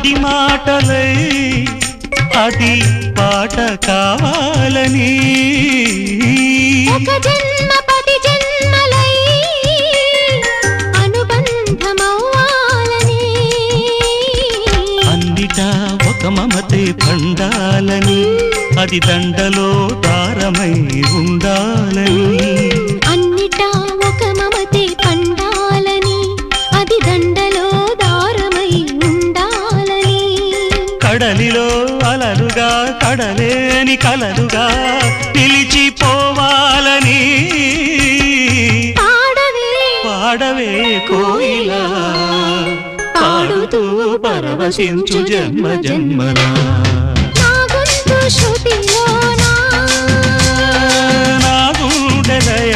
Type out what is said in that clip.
పది మాటలై అది పాట కావాలని ఒక జన్మ పది జన్మలై అనుబంధమవ్వాలని అన్నిటా ఒక మమతే పండాలని అది దండలో దారమై ఉండాలని అన్నిటా ఒక మమతే పండాలని అది దండలో దారమై ఉండాలని కడలిలో అలలుగా కడలేని కలలుగా నిలిచిపోవాలని పాడవే కోయిలా పాడుతూ పరవశించు జన్మ జన్మలా నా గొంతు శృతిలోనా నా గుండె లయ